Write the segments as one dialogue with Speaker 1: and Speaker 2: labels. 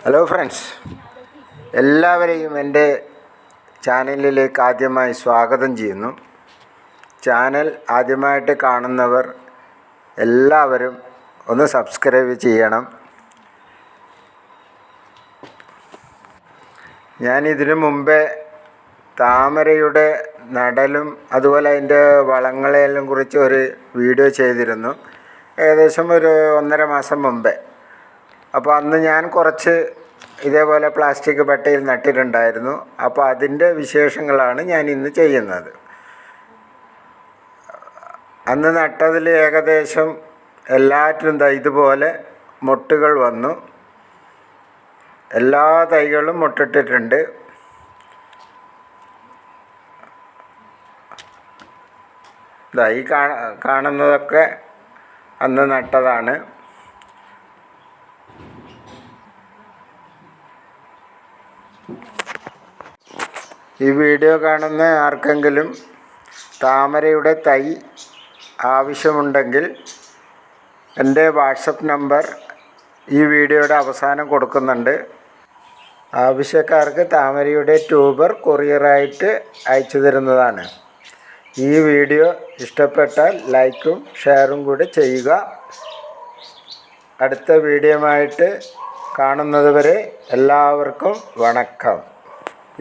Speaker 1: Hello friends, എല്ലാവരെയും എൻ്റെ ചാനലിലേക്ക് ആദ്യമായി സ്വാഗതം ചെയ്യുന്നു. ചാനൽ ആദ്യമായിട്ട് കാണുന്നവർ എല്ലാവരും ഒന്ന് സബ്സ്ക്രൈബ് ചെയ്യണം. ഞാനിതിനു മുമ്പേ താമരയുടെ നടലും അതുപോലെ അതിൻ്റെ വളങ്ങളെല്ലാം കുറിച്ച് ഒരു വീഡിയോ ചെയ്തിരുന്നു, ഏകദേശം ഒരു 1.5 മാസം മുമ്പേ. അപ്പോൾ അന്ന് ഞാൻ കുറച്ച് ഇതേപോലെ പ്ലാസ്റ്റിക് ബട്ടയിൽ നട്ടിട്ടുണ്ടായിരുന്നു. അപ്പോൾ അതിൻ്റെ വിശേഷങ്ങളാണ് ഞാൻ ഇന്ന് ചെയ്യുന്നത്. അന്ന് നട്ടതിൽ ഏകദേശം എല്ലാറ്റിലും ഇതുപോലെ മൊട്ടുകൾ വന്നു. എല്ലാ തൈകളും മൊട്ടിട്ടിട്ടുണ്ട്. ഈ കാണുന്നതൊക്കെ അന്ന് നട്ടതാണ്. ഈ വീഡിയോ കാണുന്ന ആർക്കെങ്കിലും താമരയുടെ തൈ ആവശ്യമുണ്ടെങ്കിൽ എൻ്റെ വാട്സപ്പ് നമ്പർ ഈ വീഡിയോയുടെ അവസാനം കൊടുക്കുന്നുണ്ട്. ആവശ്യക്കാർക്ക് താമരയുടെ ട്യൂബർ കൊറിയറായിട്ട് അയച്ചു തരുന്നതാണ്. ഈ വീഡിയോ ഇഷ്ടപ്പെട്ടാൽ ലൈക്കും ഷെയറും കൂടി ചെയ്യുക. അടുത്ത വീഡിയോയുമായിട്ട് കാണുന്നത് വരെ എല്ലാവർക്കും വണക്കം.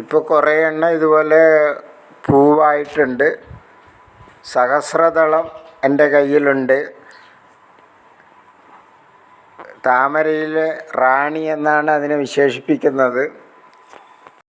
Speaker 1: ഇപ്പോൾ കുറേ എണ്ണം ഇതുപോലെ പൂവായിട്ടുണ്ട്. സഹസ്രദളം എൻ്റെ കയ്യിലുണ്ട്. താമരയിലെ റാണി എന്നാണ് അതിനെ വിശേഷിപ്പിക്കുന്നത്.